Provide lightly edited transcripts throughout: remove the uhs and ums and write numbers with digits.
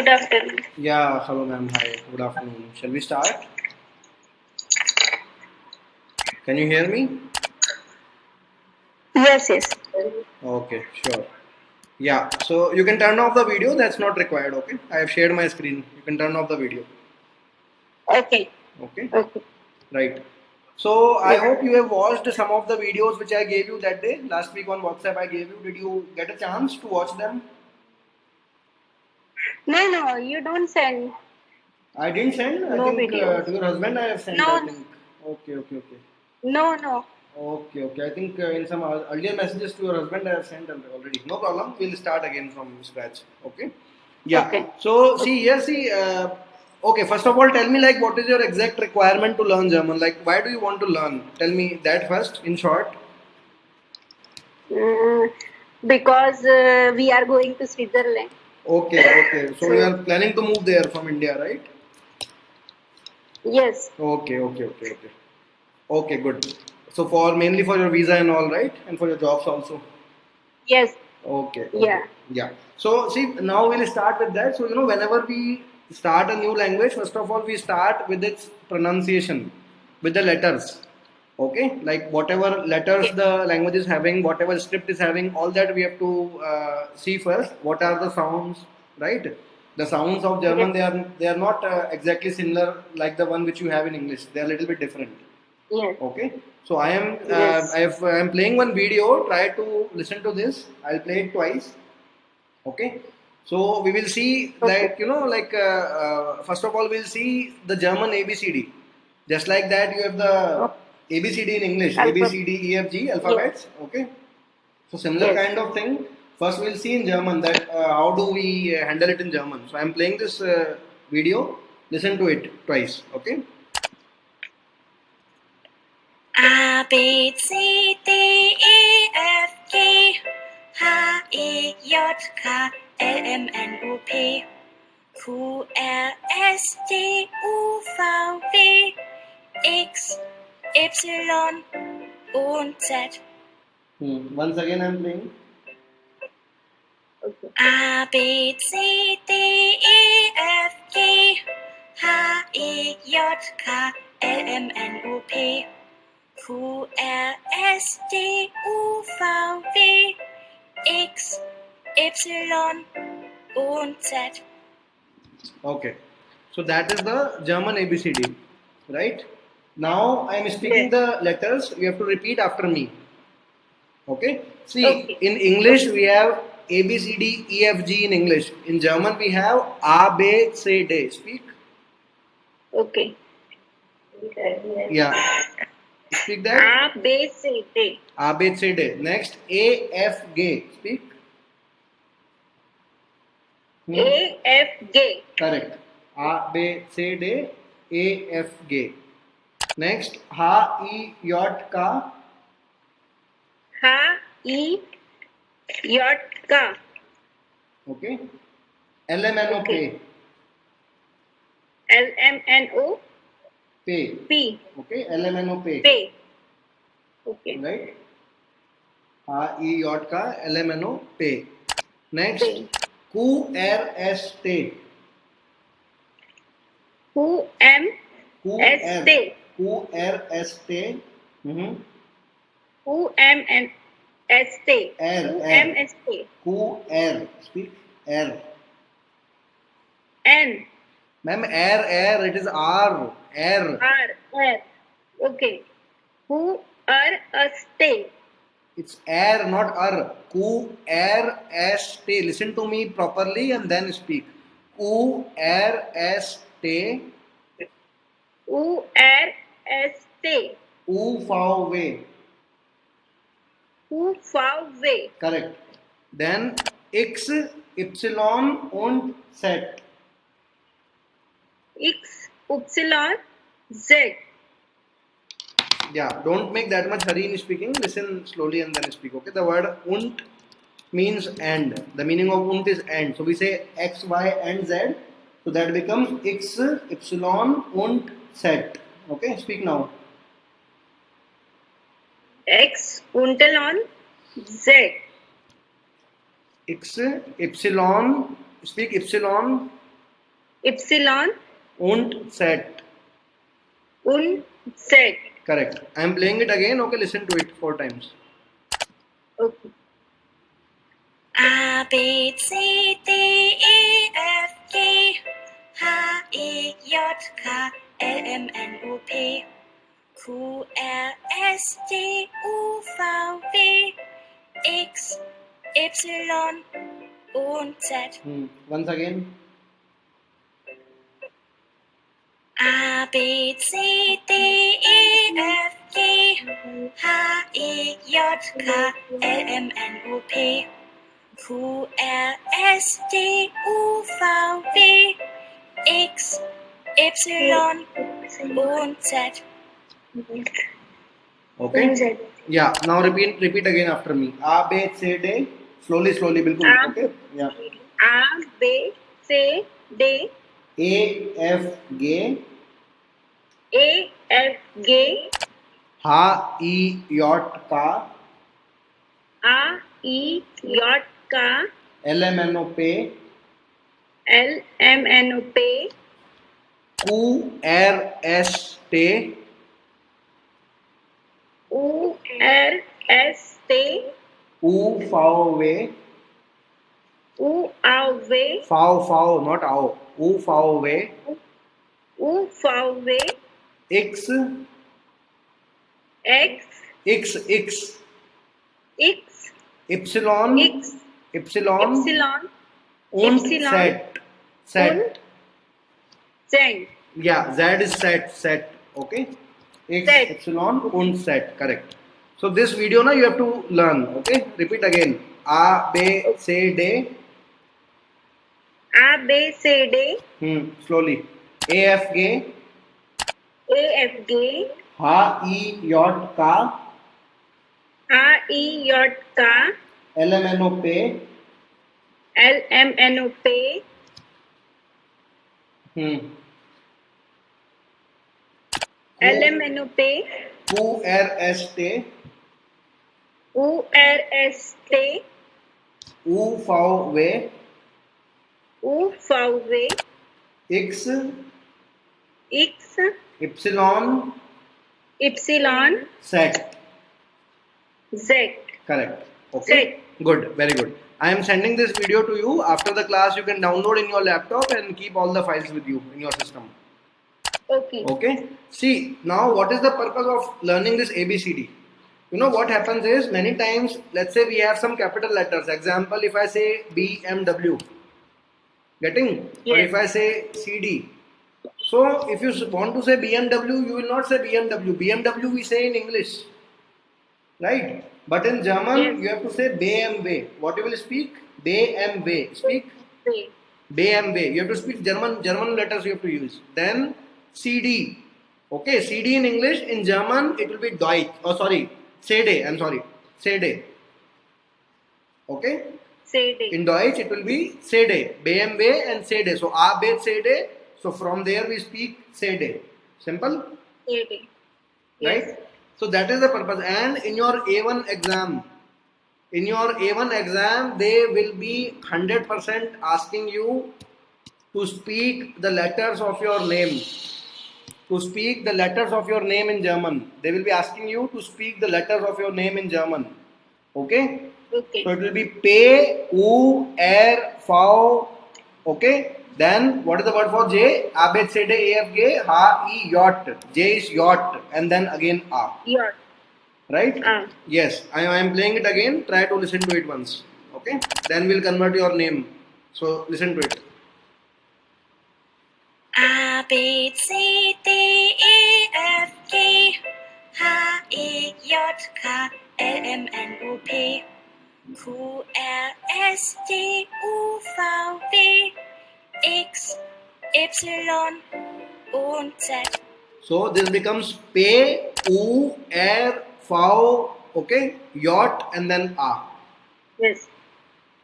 Good afternoon. Yeah, hello ma'am. Hi. Good afternoon. Shall we start? Can you hear me? Yes, yes. Okay, sure. Yeah, so you can turn off the video. That's not required. Okay. I have shared my screen. You can turn off the video. Okay. Okay. Okay. Right. So I Yeah. hope you have watched some of the videos which I gave you that day. Last week on WhatsApp I gave you. Did you get a chance to watch them? No, no, you don't send I didn't send. I no think videos. to your husband I have sent. I No, think. Okay, okay, okay. no, no. Okay, okay. I think in some earlier messages to your husband I have sent already. No problem. We'll start again from scratch. Okay. Yeah. Okay. So Okay. see, yes, see. Okay. First of all, tell me like what is your exact requirement to learn German? Like, why do you want to learn? Tell me that first. In short. Mm, because we are going to Switzerland. Okay, okay. So you So, are planning to move there from India, right? yes, Okay, okay, okay, okay. Okay, good. So for mainly for your visa and all, right, and for your jobs also. yes, Okay, okay, yeah, yeah. So see, now we'll start with that. So whenever we start a new language, first of all, we start with its pronunciation, with the letters. Okay, like whatever letters okay, the language is having, whatever script is having, all that we have to see first. What are the sounds, right? The sounds of yes, German they are not exactly similar like the one which you have in English. They are a little bit different. yes, Okay, so yes. I'm playing one video. Try to listen to this. I'll play it twice. Okay, so we will see Okay, like first of all we'll see the German ABCD. Just like that, you have the okay. ABCD in English, Alpha. ABCDEFG Yes, alphabets. Okay, so similar yes. kind of thing. First, we'll see in German that how do we handle it in German. So I'm playing this video. Listen to it twice. Okay. A B C D E F G H I J K L M N O P Q R S T U V W X Y und Z. Once again, I'm playing. Okay. A B C D E F G H I J K L M N O P Q R S T U V W X Y und Z. Okay, so that is the German ABCD, right? Now I am speaking Yes. the letters. You have to repeat after me. Okay. See, Okay. in English we have A B C D E F G in English. In German we have A B C D. Speak. Okay. Yeah. Speak that. A B C D. A B C D. Next A F G. Speak. Hmm. A F G. Correct. A B C D A F G. Next H I J K. H I J K. Okay. L M N O Okay. P. L M N O P. P. Okay. L M N O P. P. Okay. Right. I J K L M N O P. Next P. Q R S T. Q M Q S R T. Q R S T. Mm-hmm. Q M N S T. R Q R M S T. Q R. Speak R. N Ma'am, R. It is R. R. R R. Okay. Q R S T. It's R, not R. Q R S T. Listen to me properly and then speak. Q R S T. U R S T. U V W. U V W. Correct. Then X, Y und Z. X Y Z. Yeah, don't make that much hurry in speaking. Listen slowly and then speak. Okay. The word und means and. The meaning of und is and. So we say X, Y, and Z. So that becomes X, Y, und Z. Okay. Speak now. X Y Z. X, Y. Speak Y. Epsilon. Und set. Und set. Correct. I am playing it again. Okay, listen to it 4 times. Okay. A B C D E F G H I J K L M N O P Q R S T U V W X Y und Z. Once again. A B C D E F G H I J K L M N O P Q R S T U V W X Y und Z. Okay. Yeah. Now repeat again after me. A B C D. Slowly, बिल्कुल. Okay. Yeah. A B C D A F G A F G H I J K A I J K L M N O P L M N O P Q R S T U R S T U V W U A V Fow, not ow. U V W U V W X X X X Epsilon X Epsilon Epsilon und Epsilon set. und Z. Yeah, Z is set. Okay. X Set. epsilon und set. Correct. So this video now you have to learn. Okay. Repeat again. A B C D. A B C D Slowly. A F G A F G H I J K H I J K L M N O P L M N O P L M N O P Q R S T U R S T U V W U V W X X epsilon Epsilon set. Z. Correct. Okay. Set. Good. Very good. I am sending this video to you. After the class, you can download in your laptop and keep all the files with you in your system. Okay. Okay. See, now what is the purpose of learning this ABCD? You know what happens is many times, let's say we have some capital letters. Example, if I say BMW, getting? Yes. Or if I say CD. So if you want to say BMW, you will not say BMW. BMW we say in English. Right? But in German, Yes. you have to say BMW. What you will speak? BMW. Speak C. BMW. You have to speak German letters you have to use. Then CD. Okay, CD in English. In German, it will be Deutsch. Oh, sorry. CD. I'm sorry. CD. Okay? C D. In Deutsch, it will be CD. BMW and CD. So, A, B, CD. So, from there we speak CD. Simple? C D. Right? Yes. So that is the purpose. And in your A1 exam, they will be 100% asking you to speak the letters of your name. To speak the letters of your name in German. They will be asking you to speak the letters of your name in German. Okay? Okay. So it will be P, U, R, V. Okay? Then what is the word for J? A, B, C, D, E, F, G, H, I, J. J is yacht. And then again A. Yacht. Right? Yes. I am playing it again. Try to listen to it once. Okay? Then we'll convert your name. So listen to it. A B C D E F G H I J K L M N O P Q R S T U V W X Y und Z. So this becomes P, U, R, V, okay? Yacht and then A. Yes.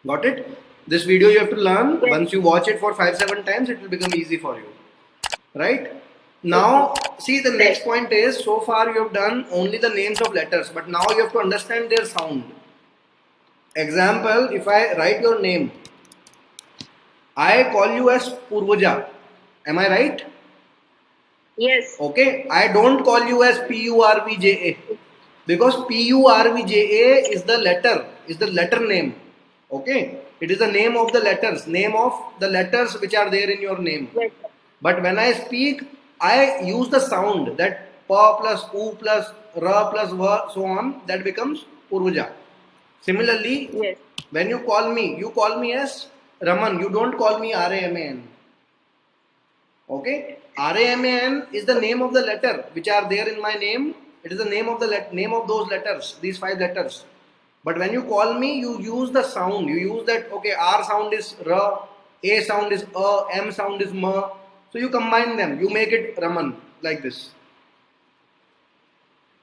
Got it? This video you have to learn. Yes. Once you watch it for 5-7 times, it will become easy for you. Right? Now, see the next point is, so far you have done only the names of letters, but now you have to understand their sound. Example, if I write your name, I call you as Purvaja. Am I right? Yes. Okay, I don't call you as Purvja because Purvja is the letter name. Okay, it is the name of the letters which are there in your name. Yes. But when I speak, I use the sound that pa plus u plus ra plus va, so on, that becomes Purvaja. Similarly, Yes. when you call me as Raman, you don't call me Raman. Okay, Raman is the name of the letter which are there in my name. It is the name of the name of those letters, these 5 letters. But when you call me, you use the sound. You use that. Okay, R sound is ra, A sound is M sound is ma. So you combine them. You make it Raman like this.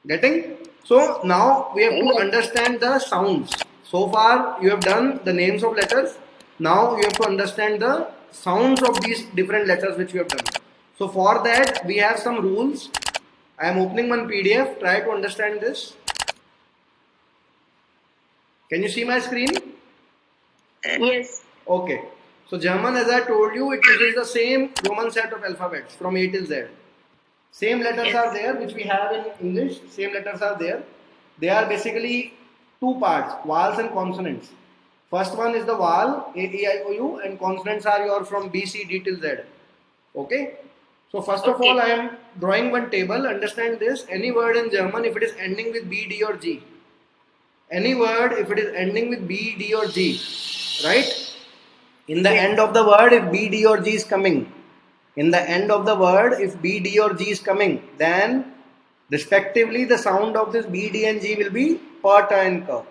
Getting? So now we have to Yes. understand the sounds. So far you have done the names of letters. Now you have to understand the sounds of these different letters which we have done. So for that we have some rules. I am opening one PDF. Try to understand this. Can you see my screen? Yes. Okay. So German, as I told you, it uses the same Roman set of alphabets from A till Z. Same letters Yes. are there which we have in English. Same letters are there. They are basically two parts, vowels and consonants. First one is the vowel, A, E, I, O, U, and consonants are your from B, C, D till Z. Okay. So first of all, Okay. I am drawing one table. Understand this. Any word in German, if it is ending with B, D, or G, any word if it is ending with B, D, or G, right? In the Yes. end of the word, if B, D, or G is coming, in the end of the word, if B, D, or G is coming, then respectively the sound of this B, D, and G will be per, ta, and ka.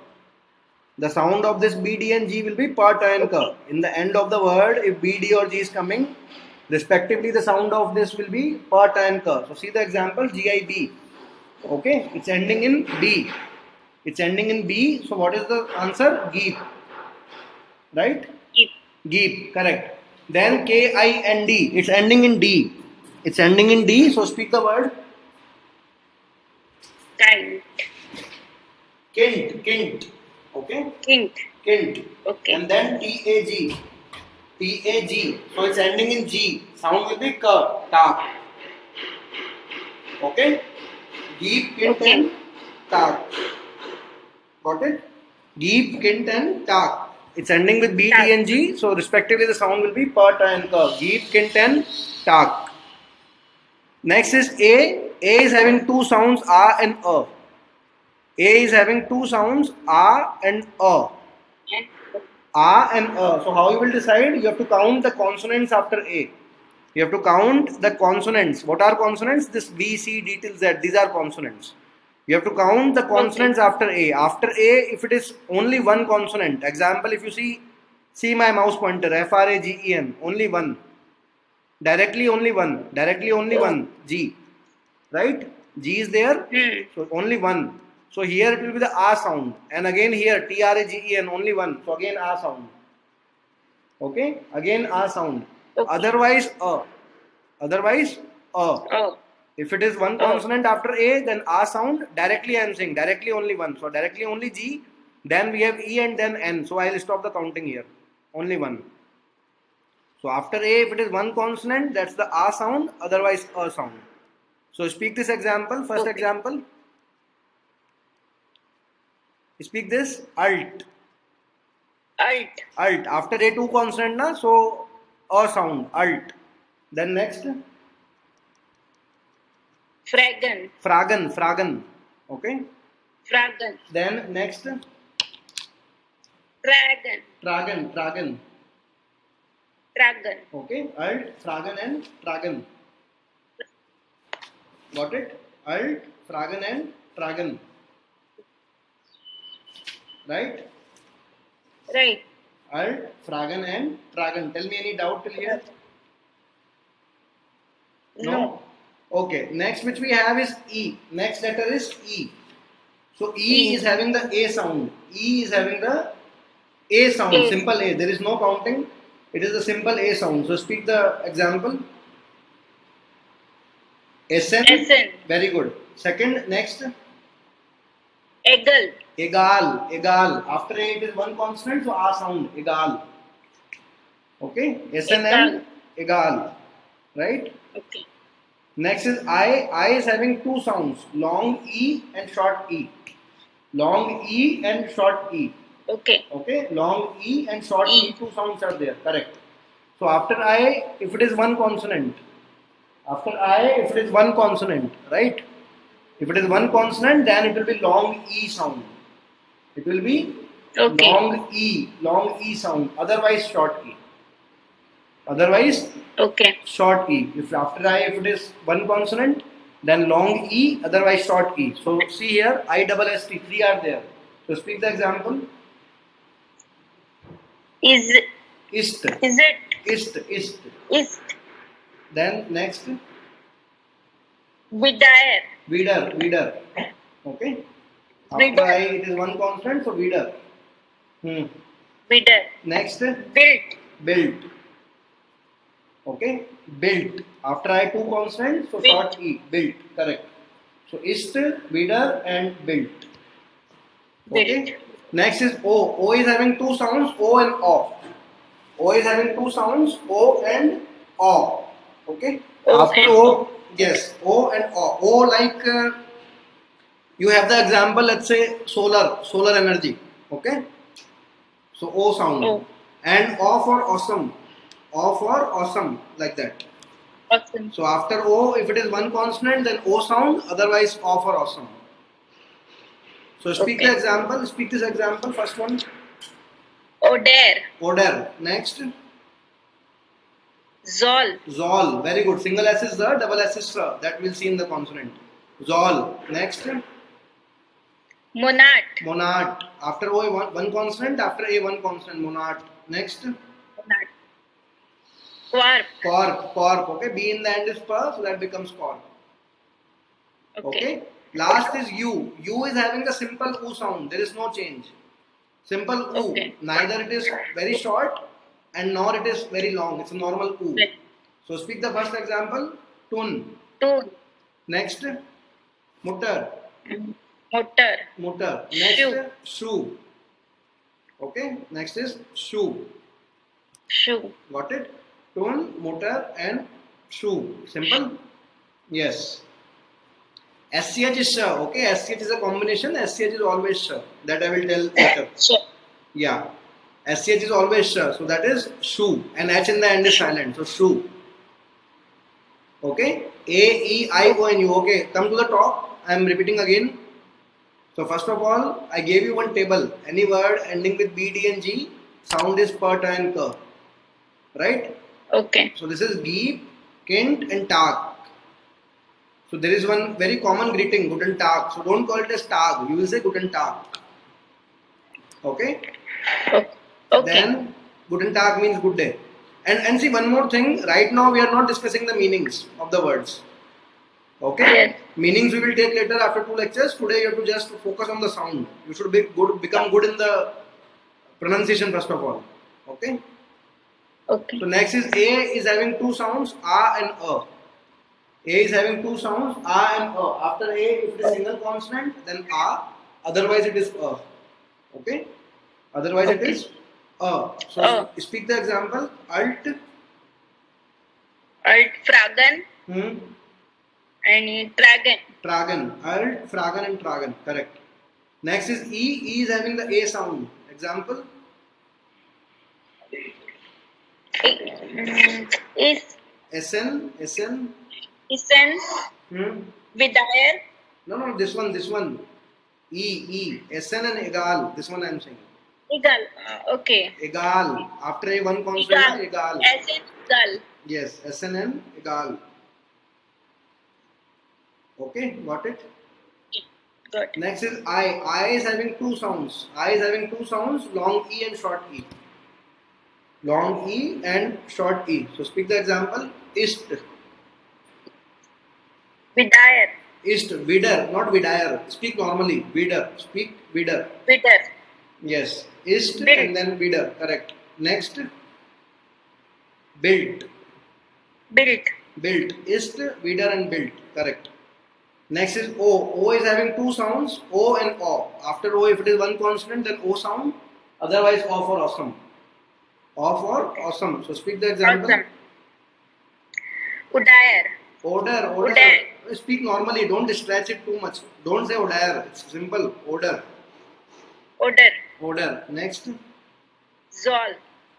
The sound of this B, D, and G will be per, ta, and ka. Okay. In the end of the word, if B, D, or G is coming, respectively the sound of this will be per, ta, and ka. So see the example, GIB. Okay, it's ending in B. It's ending in B. So what is the answer? Geep. Right? Keep. Geep, correct. Then KIND, it's ending in D. It's ending in D, so speak the word. Kind. Kint. Okay? Kint. Kint. Okay. And then TAG. TAG. So it's ending in G. Sound will be K. Ta. Okay? Geep, Kint, Okay. and Tak. Got it? Geep, Kint, and Tak. It's ending with B, Tak. D, and G. So respectively the sound will be Pa, Ta, and Ka. Geep, Kint, and Tak. Next is A. A is having two sounds A and A. A is having two sounds A and A. And A and A. So how you will decide? You have to count the consonants after A. You have to count the consonants. What are consonants? This B, C, D till Z. These are consonants. You have to count the okay. consonants after A. After A, if it is only one consonant. Example, if you see my mouse pointer, FRAGEN, only one. Directly only one. Directly only Oh. one. G. Right? G is there. So only one. So here it will be the A sound. And again here TRAGEN, only one. So again A sound. Okay? Again A sound. Okay. Otherwise A. Otherwise A. Oh. If it is one Oh. consonant after A, then A sound. Directly I am saying. Directly only one. So directly only G. Then we have E and then N. So I will stop the counting here. Only one. So after A, if it is one consonant, that's the A sound. Otherwise A sound. So speak this example. First Okay. example. Speak this. Alt. Alt. Alt. After A, two consonant na. So A sound. Alt. Then next. Fragan. Fragan. Okay. Fragan. Then next. Dragon. Tragan. Dragon. Okay. Alt, Fragan and Tragan. Got it? Alt, Fragan and Tragan. Right? Right. Alt, Fragan and Tragan. Tell me any doubt till here? No. Okay. Next which we have is E. Next letter is E. So E E. is having the A sound. E is having the A sound. A. Simple A. There is no counting. It is a simple A sound. So speak the example. SN. SN. Very good. Second, next. Eagle. Egal. After A it is one consonant, so A sound. Egal. Okay. SNN. Egal. right? Okay. Next is I. I is having two sounds, long E and short E. Long E and short E. Okay. Okay, long E and short E. E, two sounds are there, correct. So after I, if it is one consonant, after I, if it is one consonant, right? If it is one consonant, then it will be long E sound. It will be Okay. long E sound, otherwise short E. Otherwise Okay. short E. If after I, if it is one consonant, then long E, otherwise short E. So see here, I double S T, three are there. So speak the example. Is Ist, is it ist. is Then next, vidar? wieder. Okay. After Vidar. I, it is one consonant, so wieder. Vidar. Next, Built. built. Okay, built. After I, two consonants, so Built. short E, built. Correct. So ist, wieder, and built. Okay. Built. Next is O. O is having two sounds, O and O. O is having two sounds, O and O. Okay. O After and O, yes, O and O. O like you have the example, let's say solar energy. Okay. So O sound. O. And O for awesome. O for awesome, like that. Awesome. So after O, if it is one consonant, then O sound, otherwise O for awesome. So speak Okay. the example, speak this example, first one. Oder. Oder. Next. Zol. Zol. Very good. Single S is the, double S is the. That we'll see in the consonant. Zol. Next. Monad. Monad. After O, one consonant. After A, one consonant. Monad. Next. Monad. Quark. Corp. Okay. B in the end is per, so that becomes corp. Okay. Last is U. U is having the simple U sound. There is no change. Simple U. Okay. Neither it is very short and nor it is very long. It's a normal U. Okay. So speak the first example. Tun. Tun. Next. Mutter. Motor. Next. Shoe. Shoe. Okay. Next is shoe. Shoe. Got it? Tun, mutter, and shoe. Simple? Yes. SCH is sure. Okay. SCH is a combination. SCH is always sure. That I will tell later. Sure. Yeah. SCH is always sure. So that is shoe. And H in the end is silent. So shoe. Okay. A, E, I, O, and U. Okay. Come to the top. I am repeating again. So first of all, I gave you one table. Any word ending with B, D, and G, sound is per, ta, and ka. Right? Okay. So this is Geep, Kind, and Tag. So there is one very common greeting, Guten Tag. So don't call it as Tag. You will say Guten Tag. Okay? Okay. Then Guten Tag means good day. And see one more thing. Right now we are not discussing the meanings of the words. Okay? Yes. Meanings we will take later after two lectures. Today you have to just focus on the sound. You should become good in the pronunciation first of all. Okay? Okay. So next is A is having two sounds, A and A. A is having two sounds, A and A. After A, if it is single consonant, then A. Otherwise it is A. Okay? Otherwise it is A. So speak the example. Alt. Alt Fragan and Dragon. Tragen. Alt, Fragen and Tragen. Correct. Next is E. E is having the A sound. Example. Is SN. Isen. Vidar. No, this one. E. SN and Egal. This one I am saying. Eagle. Okay. Egal. After A, one consonant, Egal. As in eagle. Yes, SN and Egal. Okay, got it? Good. Next is I. I is having two sounds. I is having two sounds, long E and short E. Long E and short E. So speak the example. Ist. Vidar. Ist. Vidar, not vidar. Speak normally. Vidar. Speak vidar. Vidar. Yes. Ist Built. and then vidar. Correct. Next. Built. Built. Ist, vidar and built. Correct. Next is O. O is having two sounds, O and O. After O, if it is one consonant, then O sound. Otherwise, O for awesome. O for awesome. So speak the example. Awesome. Udair. Odor, odor. Udair. Speak normally. Don't stretch it too much. Don't say odor. It's simple. Odor. Odor. Odor. Next. Zol.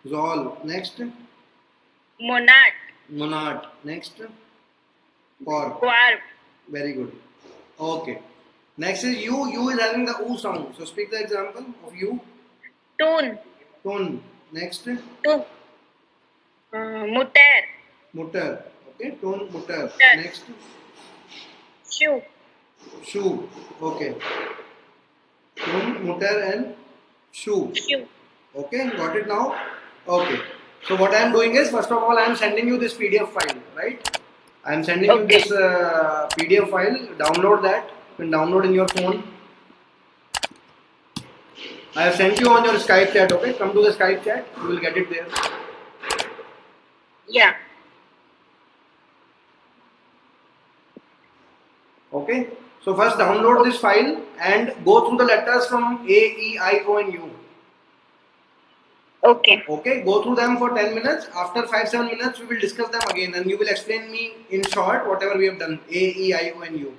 Zol. Next. Monad. Monad. Next. Corp. Quarb. Very good. Okay. Next is you. You is having the oo sound. So speak the example of you. Tun. Tun. Next. Tu. Mutter. Mutter. Okay. Tun. Mutter. Mutter. Next. Shoe. Shoe. Okay. Tun, mutter and shoe. Shoe. Okay. Got it now? Okay. So what I am doing is, first of all, I am sending you this PDF file, right? I am sending you Okay. this PDF file. Download that. You can download in your phone. I have sent you on your Skype chat. Okay, come to the Skype chat. You will get it there. Yeah. Okay. So first download this file and go through the letters from A, E, I, O, and U. Okay. Okay, go through them for 10 minutes. After 5-7 minutes, we will discuss them again and you will explain me in short whatever we have done. A, E, I, O, and U.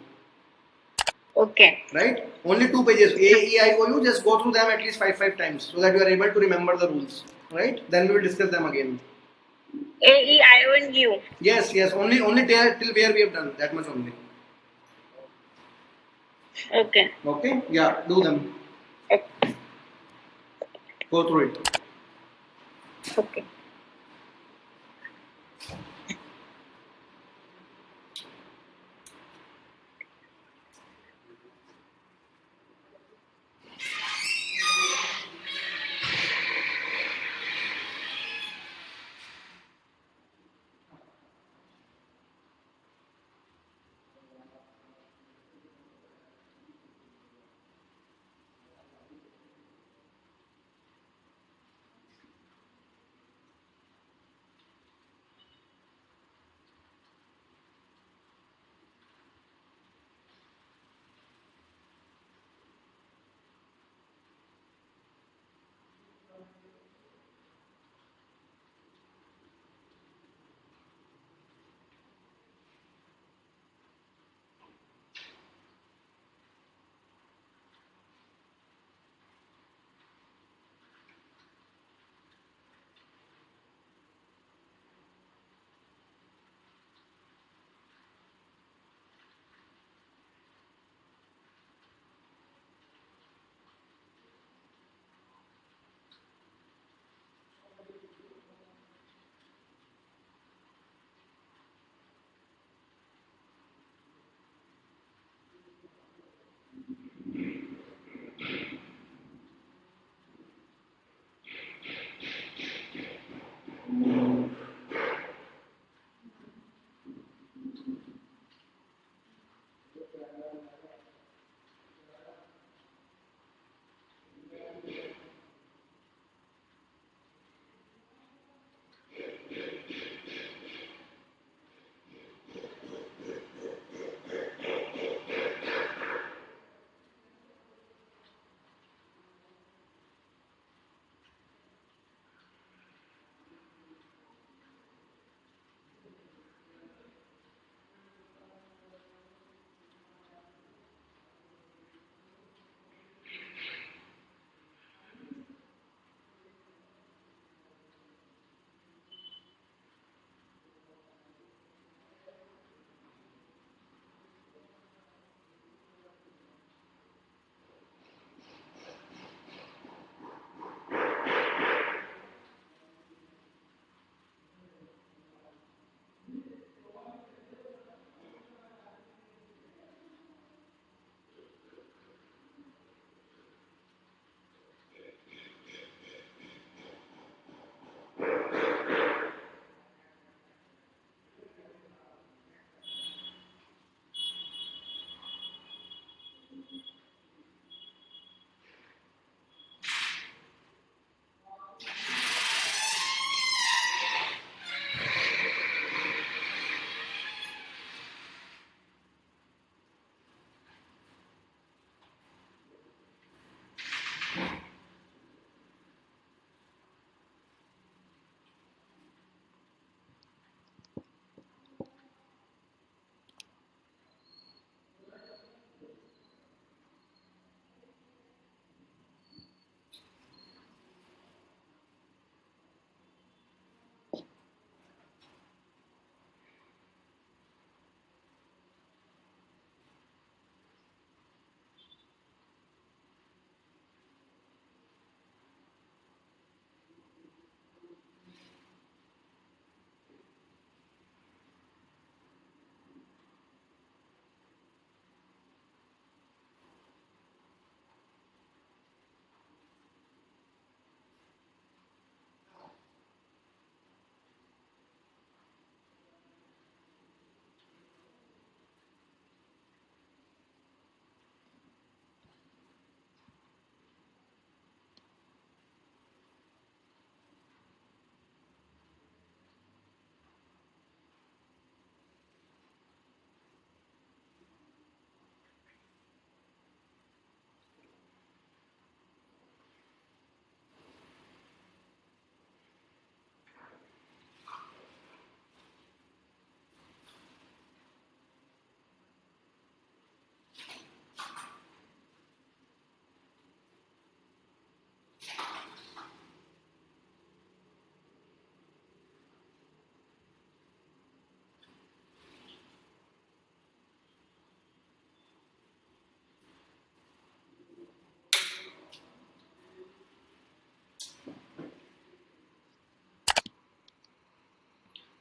Okay. Right? Only 2 pages. A, E, I, O, U. Just go through them at least 5 times so that you are able to remember the rules. Right? Then we will discuss them again. A, E, I, O, and U. Yes, yes. Only till where we have done. That much only. Okay. Okay? Yeah, do them. Okay. Go through it. Okay.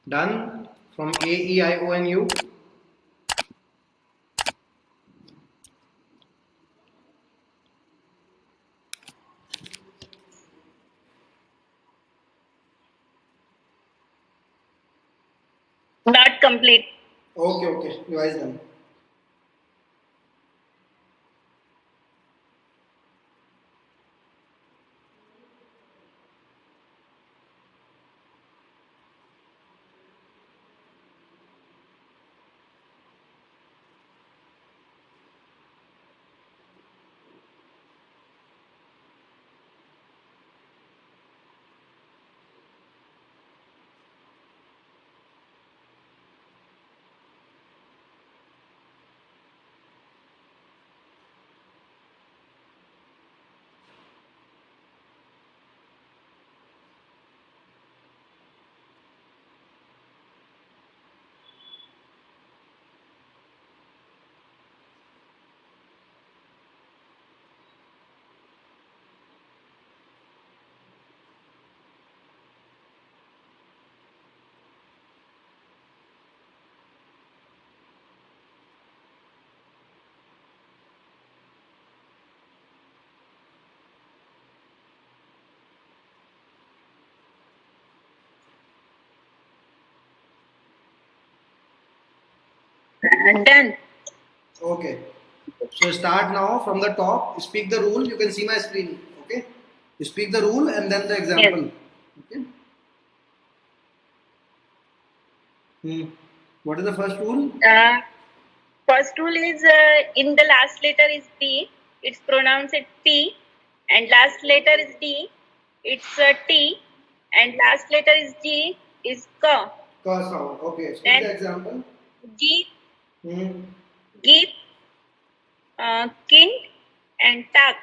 Done. From A, E, I, O, and U. Not complete. Okay, okay. Revise them. Done. Okay. So start now from the top. Speak the rule. You can see my screen. Okay. You speak the rule and then the Yes. example. Okay. What is the first rule? First rule is in the last letter is D, it's pronounced T, and last letter is D, it's T, and last letter is G, is K. Ka sound. Okay. Speak Then the example. G, Hmm. Give, Kind, and Tak.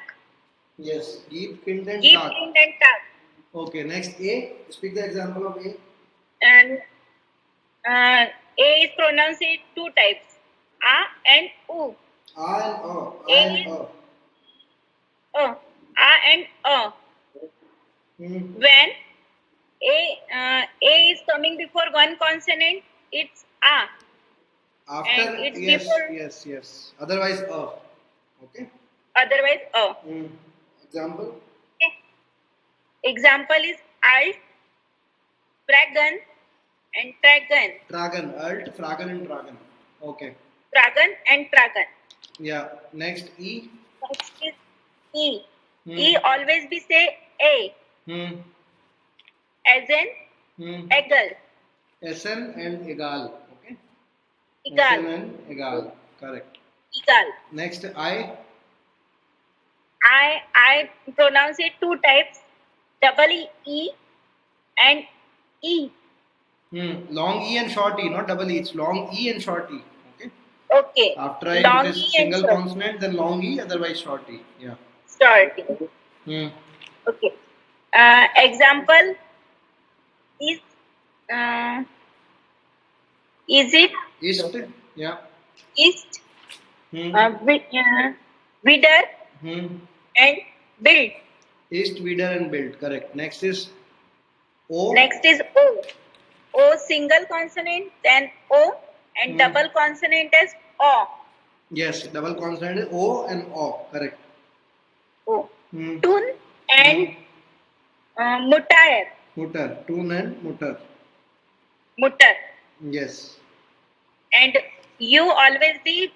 Yes. Give, kind, and Give, tak. Kind, and Tak. Okay. Next A. Speak the example of A. And A is pronounced in two types, A and U. A and A. A A and is A. A and A. Hmm. When A is coming before one consonant, it's A. After And it's yes, before yes, yes. Otherwise A. Okay. otherwise A. Hmm. Example. Okay. Example is alt, dragon, and dragon. Dragon. Alt, fragon, and dragon. Okay. Dragon and dragon. Yeah. Next E. Next is E. Hmm. E always be say A Hmm. as in Hmm. eagle. SN and egal. Okay. Eagle. SN and egal. Correct. Eagle. Next I. I pronounce it two types, double E and E. Long E and short E, not double E. It's long E and short E. Okay. Okay. After I, Long it is E and single short. consonant, then long E, otherwise short E. Yeah. Short. Hmm. Okay. Example is is it East. Yeah. east, Hmm. widder Hmm. and build. East, Weeder, and build. Correct. Next is O. Next is O. O single consonant, then O, and double consonant is O. Yes, double consonant is O and O. Correct. O. Hmm. Tun and mutter. Mutter. Tun and mutter. Mutter. Yes. And you always be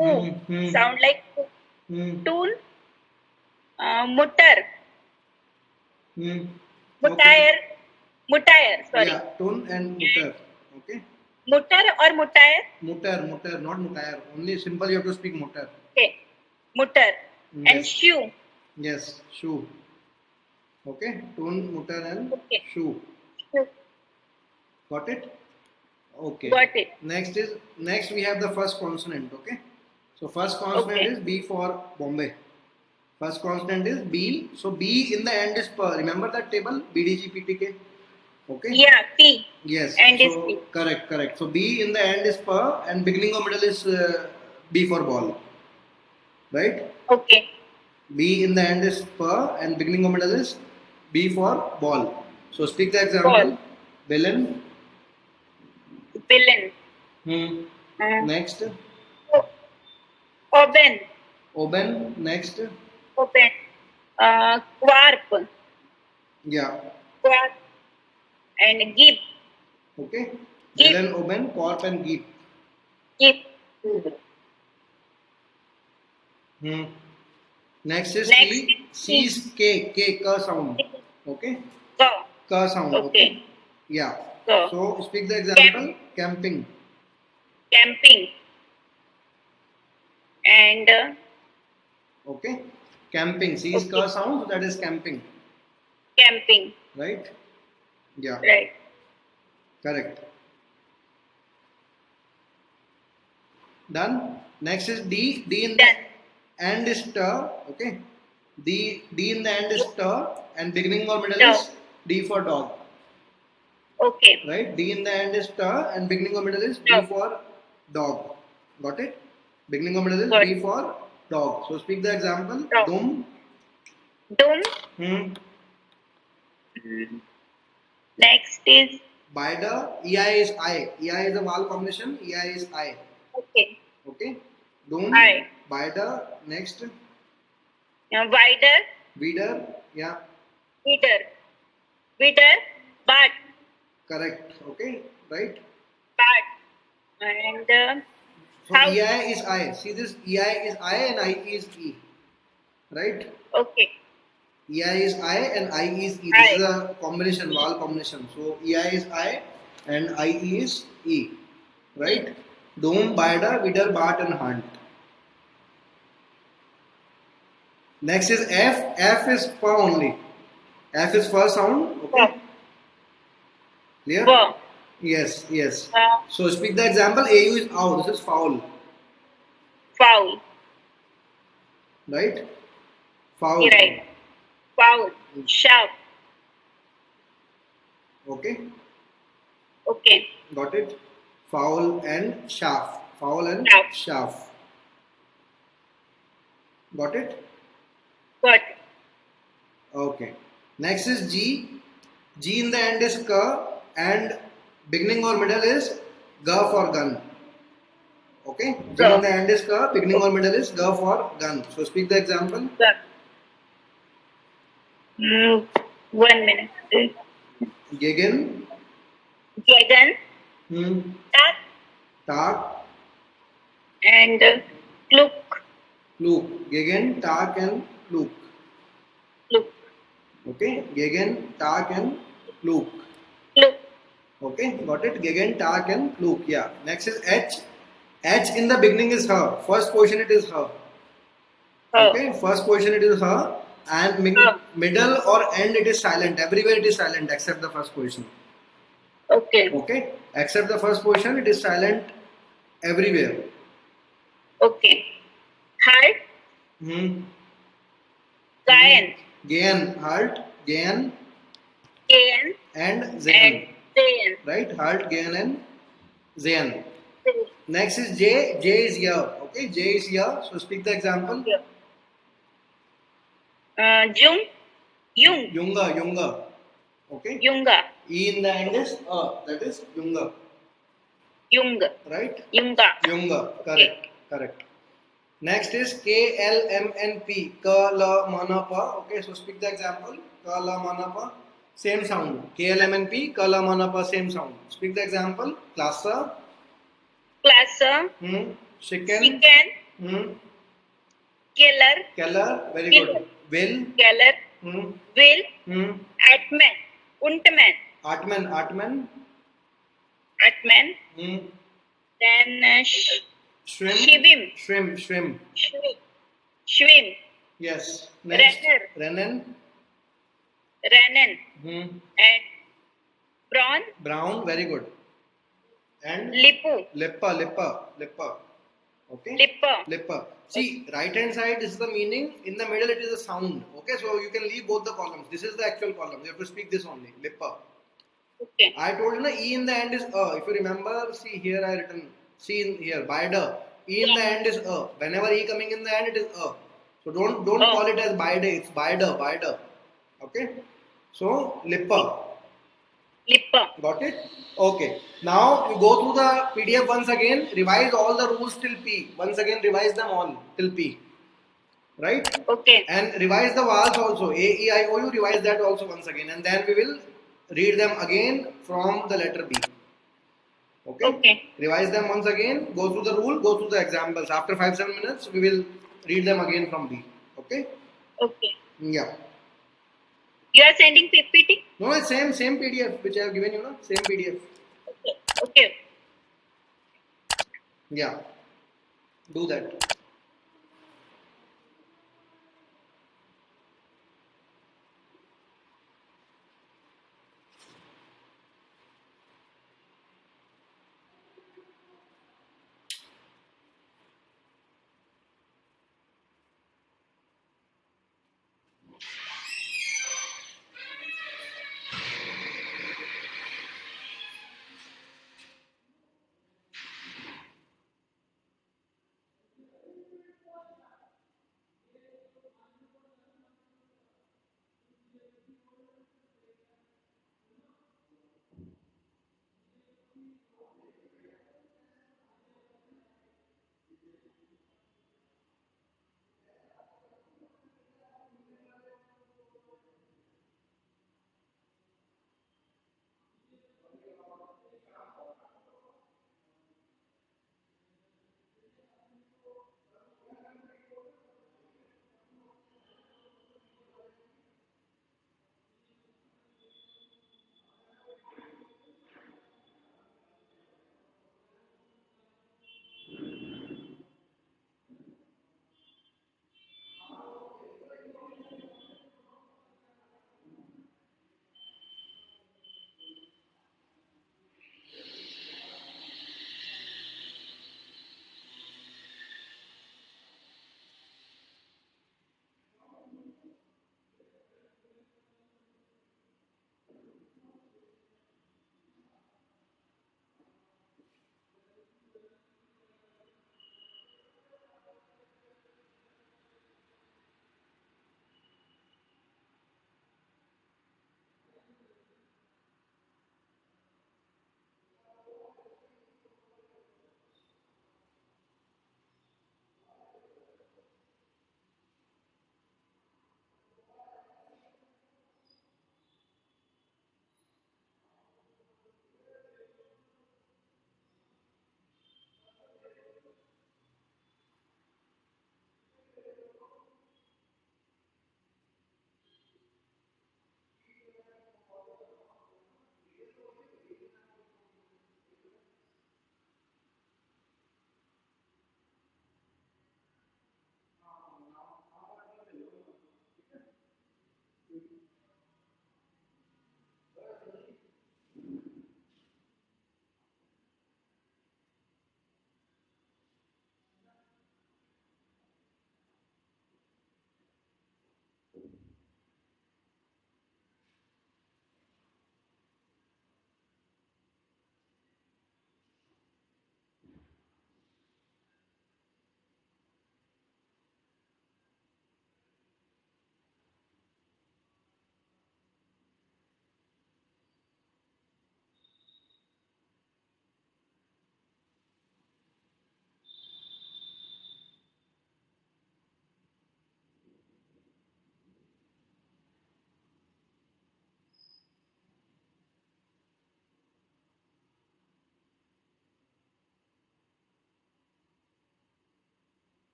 U. Sound like U. Hmm. Tun, mutter. Hmm. Mutter. Mutter. Sorry. Yeah, tun and mutter. Okay. Mutter or mutter? Mutter, mutter, not mutter. Only simple you have to speak mutter. Okay. Mutter. And Yes. shoe. Yes, shoe. Okay. Tun, mutter, and Okay. shoe. Shoe. Got it? Okay. Got it. Next we have the first consonant. Okay. So first consonant Okay. is B for Bombay. First consonant is B. So B in the end is per. Remember that table? BDGPTK. Okay. Yeah, P. Yes. End is So P. correct. So B in the end is per and beginning or middle is B for ball. Right? Okay. B in the end is per and beginning or middle is B for ball. So speak the example. Ball. Villain. Villain. Hmm. Uh, Next. Oben. Oben. Next. Oben. Quarp. Yeah. Quarp. And Gip. Okay. Gip. Villain, Oben, Corp, and Geep. Gip. Hmm. Next is Next C. C is is K. K. K sound. Okay. Go. K sound. Okay. Okay. Yeah. Go. So speak the Camp. example. Camping. Camping. And Okay. Camping. C is okay. K sound. So that is camping. Camping. Right. Yeah. Right. Correct. Done. Next is D. D in the Done. end is T. Okay. D in the end is T, and beginning or middle So, is D for dog. okay. Right? D in the end is T, and beginning or middle is D So, for dog. Got it? Beginning or middle is good. D for dog. So speak the example. So, Dum. Doom. Hmm. Next is Bider. EI is I. EI is a vowel combination. EI is I. okay. Okay. Dum. I. Bider. Next. Now, wider. Weeder. Yeah. Wider. Wider. But. Correct. Okay. Right. But. And So house. EI is I. See this EI is I and I is E. Right? Okay. EI is I and I is E. This is I. a combination, vowel combination. So EI is I and IE is E. E. Right? Dom, Bida, Vidar, Bart and Hunt. Next is F. F is for only. F is for sound. For. Okay. Clear? For. Yes, yes. Uh, So speak the example. AU is out. This is foul. foul. Right? Foul. Right. Foul. Sharp. Okay. Okay. Got it? Foul and shaft. Foul and Sharp. shaft. Got it? Got. Okay. Next is G. G in the end is K and beginning or middle is G for gun. Okay. G in Go. the end is K, beginning or middle is G for gun. So speak the example. Got. 1 minute. Gegen. Gegen. Hmm. Tak. Tag. And Kluk. Klug. Gegen, Tag and Klug. Kluk. Okay. Gegen, Tag and Klug. Kluk. Okay, got it. Gegen, Tag and Klug. Yeah. Next is H. H in the beginning is her. First position it is her. Her. Okay, first position it is her, and Her. middle or end it is silent. Everywhere it is silent except the first position. Okay. Okay, except the first position it is silent everywhere. Okay. Halt. Hmm. Gayan. Gehen, halt, gehen, Gayan. and And sehen. Zayan. Right, halt, gehen and sehen. Next is J. J is here. Okay, J is here. So speak the example. Jung. Jung. Junga, Junga. Okay. Junga. E in the end is that is Junga. Jung. Right? Junga. Junga. Correct. Correct. Next is K, L, M, N, P. Ka, la, mana, pa. Okay, so speak the example. Ka, la, mana, pa. Same sound. K, L, M, N, P. Ka, la, mana, pa. Same sound. Speak the example. Klasa. Klasser. Chicken. Chicken. Keller. Keller. Very Killer. good. Will. Keller. Will. Atman. Untman. Atman. Atman. Atman. Then Shrimp. Shivim. Shrimp. Shrimp. Swim. Yes. Next. Renner. Rennen. Rennen. And Prawn. Brown. Very good. And Lipu. Lippa. Lippa. Lippa. Okay. Lipper. Lippa. See, right hand side is the meaning. In the middle, it is a sound. Okay, so you can leave both the columns. This is the actual column. You have to speak this only. Lippa. Okay. I told you, na, E in the end is If you remember, see here I written. See in here. Bider. E in the end is Whenever E coming in the end, it is So don't call it as Bider. It's Bider. Bider. Okay. So Lippa. Lipper. Got it? Okay. Now you go through the PDF once again, revise all the rules till P. Once again, revise them all till P. Right? Okay. And revise the vowels also. A, E, I, O, U, revise that also once again. And then we will read them again from the letter B. Okay? Okay. Revise them once again, go through the rule, go through the examples. After 5-7 minutes, we will read them again from B. Okay? Okay. Yeah. You are sending PPT? No, it's same PDF which I have given you, no? Same PDF. Okay. Okay. Yeah. Do that.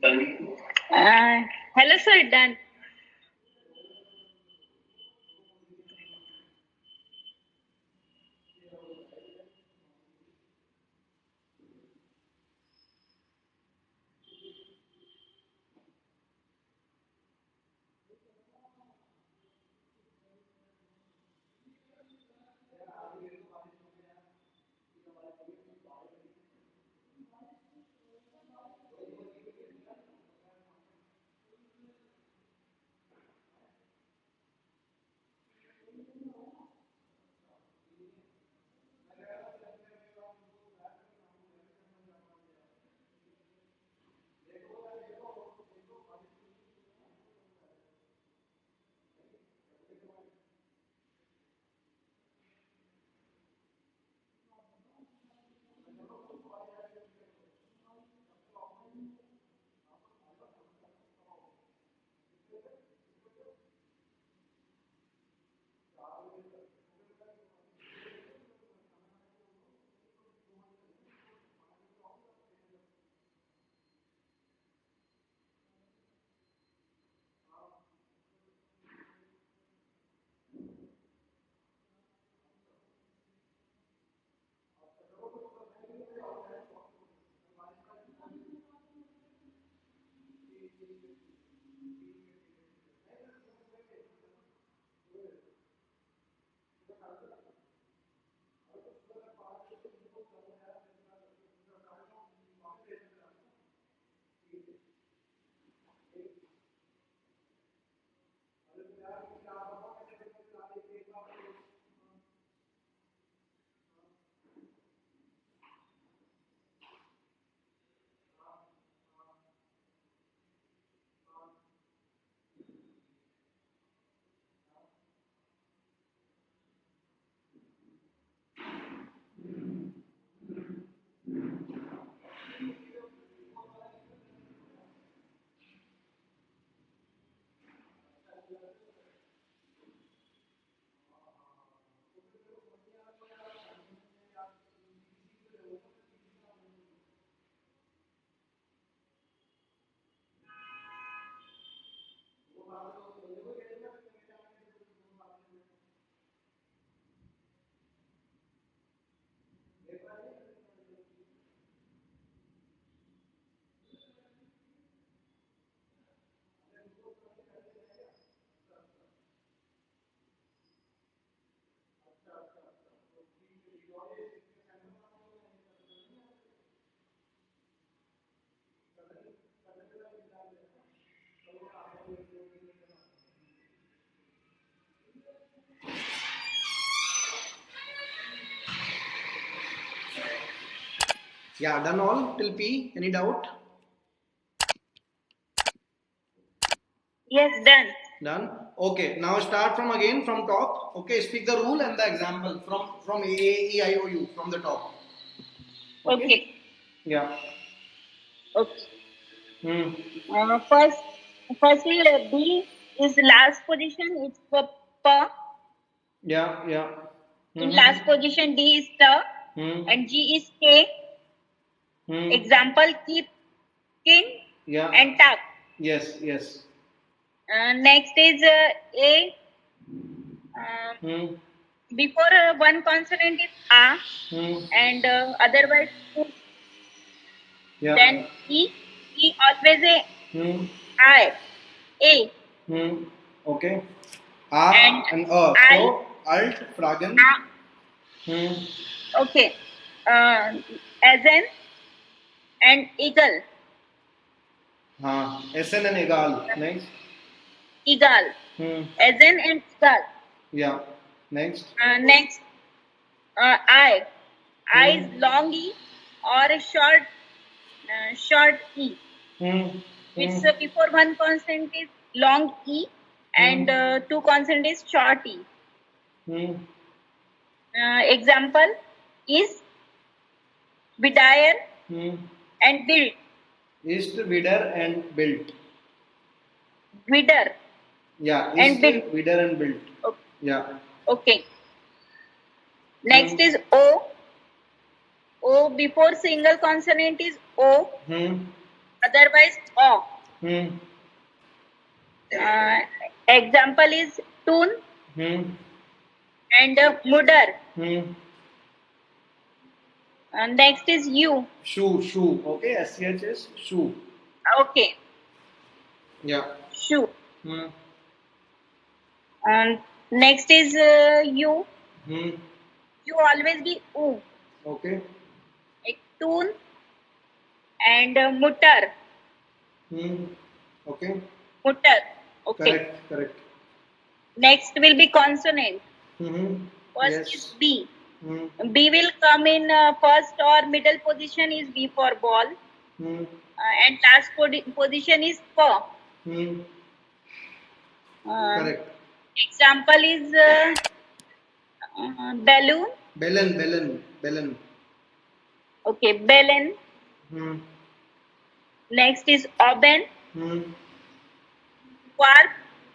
Hello, sir. Done. Yeah, done all till P. Any doubt? Yes, done. Done. Okay. Now start from again from top. Okay. Speak the rule and the example from A, E, I, O, U from the top. Okay. Yeah. Okay. Hmm. Firstly, B is last position. It's for P. Yeah. Yeah. In Hmm. last position, D is T, Hmm. and G is K. Hmm. Example: keep, kin, Yeah. and tuck. Yes. Yes. Next is A. Hmm. Before one consonant is A, Hmm. and otherwise Yeah. then E. E always a Hmm. I. A. Hmm. Okay. And A and A. I. So alt fragen. Hmm. Okay. As an and eagle. हाँ. SN and egal. Next. Eagle. Hmm. As an and eagle. Yeah. Next. Next, I. I Hmm. is long E or a short E. Hmm. It's Hmm. before one consonant is long E and Hmm. two consonant is short E. Hmm. Example is Vidayar Hmm. and Build. East Vidar and built. Vidar Yeah. and East Build. Vidar and built. O- Yeah. Okay. Hmm. Next is O. O before single consonant is O Hmm. Otherwise, O. Hmm. Example is tune Hmm. and mudder. Hmm. Next is U. Shoe, shoe. Okay, SCH is shoe. Okay, Yeah. shoe. Hmm. Next is U. Hmm. U always be U. Okay. Like tune and mutter. Hmm. Okay. Mutter. Okay. Correct. Correct. Next will be consonant. Hmm. First is Yes. B. Hmm. B will come in first or middle position is B for ball, Hmm. and last position is P. Hmm. Uh, Correct. Example is balloon. Belen, belen, belen. Okay, balloon. Hmm. Next is oben, Hmm. quark,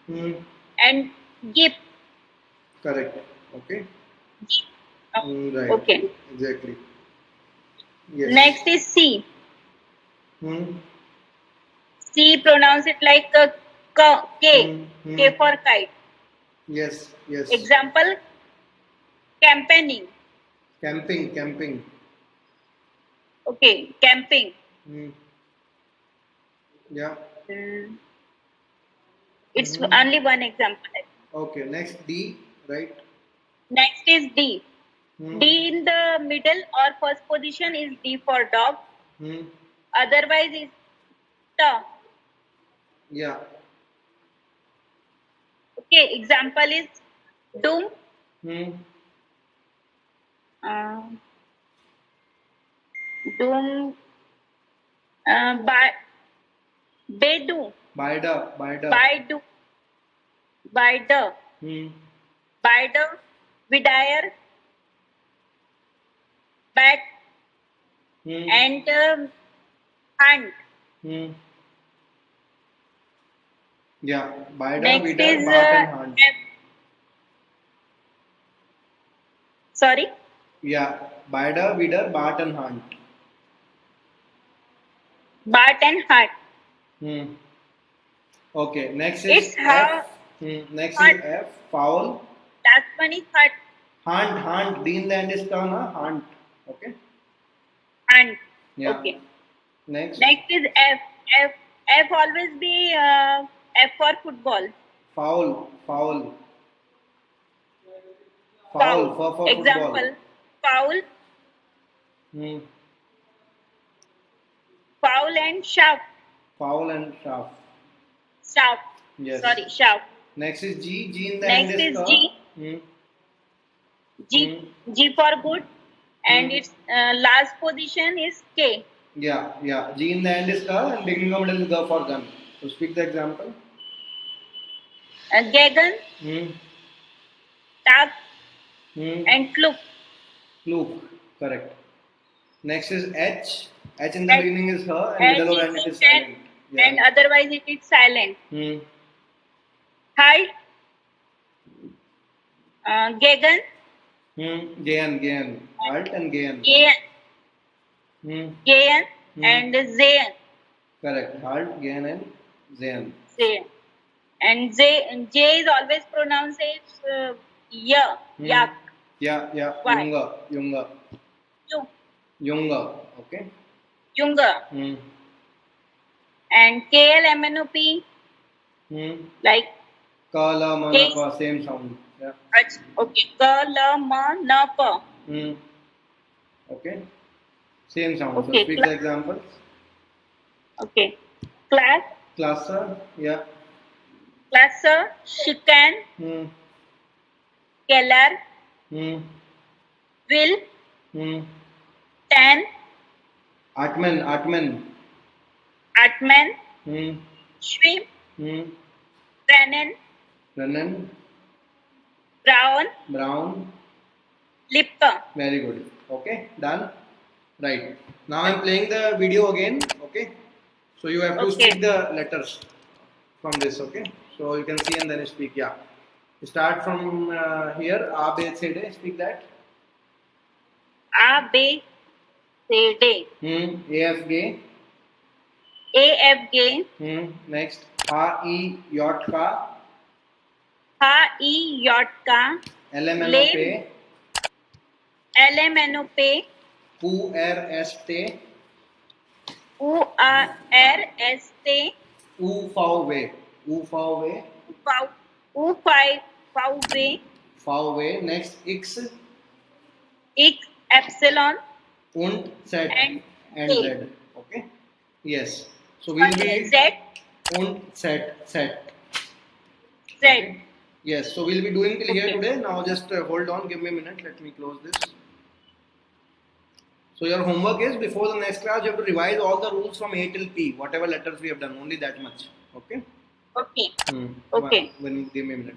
Hmm. and gip. Correct. Okay. Right. Okay. Exactly. Yes. Next is C. Hmm. C pronounce it like K. Hmm. Hmm. K for kite. Yes. Yes. Example, campaigning. Camping, camping. Okay, camping. Hmm. Yeah. Mm, it's Hmm. only one example. Okay. Next D. Right. Next is D. Hmm. D in the middle or first position is D for dog. Hmm. Otherwise is T. Yeah. Okay, example is doom, Hmm. uh, doom, bedu, Bida, bida. baidu, bider, Hmm. bider, vidire, bat, Hmm. and hunt. Hmm. Yeah. Bida, Next Vidar, is Bart and Hunt. sorry, Yeah. Bida, Vidar, Bart and Hunt. bat and hunt. Hmm. Okay. Next is It's how F. Hmm. Next is hunt. F. Foul. Last one is hunt. Hunt, hunt. D in the end is na. Hunt. Okay. Hunt. Yeah. Okay. Next. Next is F. F. F always be F for football. Foul, foul. Foul Foul. for football. Example, foul, Hmm. foul and shaft. Foul and shaft. Shaft. Yes. Sorry, shaft. Next is G. G in the end Next is is ka. G. Hmm. G. Hmm. G for good. And Hmm. its last position is K. Yeah, yeah. G in the end is ka and beginning of it is ga for gun. So speak the example. Gagan, Hmm. tag, Hmm. and kluk. Loop. Correct. Next is H. H in the H, beginning is her and H middle of is end it in is chat, silent. Yeah. and otherwise it is silent. Hmm. Hi, Gagan, Hmm. Gayan, Gayan. Alt and Gayan. Gayan, Hmm. Gayan, Hmm. and Zayan. Correct. Alt, Gayan and Zayan. Zayan. And J is always pronounced as ya, Hmm. yak, Yeah, yeah. y, Yunga, Yunga. yu, Yunga. Okay. yunga. Hmm. And KLMNOP, Hmm. like Kala, K, Manapa, same sound. Yeah. okay, K, L, M, N, P. Hmm. Okay. Same sound. So Okay, speak the examples. okay. Class, Cluster. Yeah. cluster, chicken, Hmm. keller, Hmm. will, Hmm. tan, Atman, Atman. atman, Hmm. swim, Hmm. Brennan, Renan. brown, Brown. lipper. Very good. Okay. Done. Right. Now I'm playing the video again. Okay. So you have to Okay. speak the letters from this. Okay. So you can see and then you speak. Yeah. Start from here. A, B, C, D. Speak that. A, B, C, D. A, F, G. A F G. Next, H E yacht ka. H E yacht ka. L M N O P. L M N O P. U R S T. U R S T. U fau way. U fau way. U Fau way. Fau way. Next, X. X epsilon. Und Z And and A. Z. Okay. Yes. So we'll be Z. und Z. Z. Okay. Yes. So we'll be doing till here Okay. today. Now just hold on. Give me a minute. Let me close this. So your homework is before the next class you have to revise all the rules from A till P. Whatever letters we have done. Only that much. Okay. Okay. Okay. Give me a minute.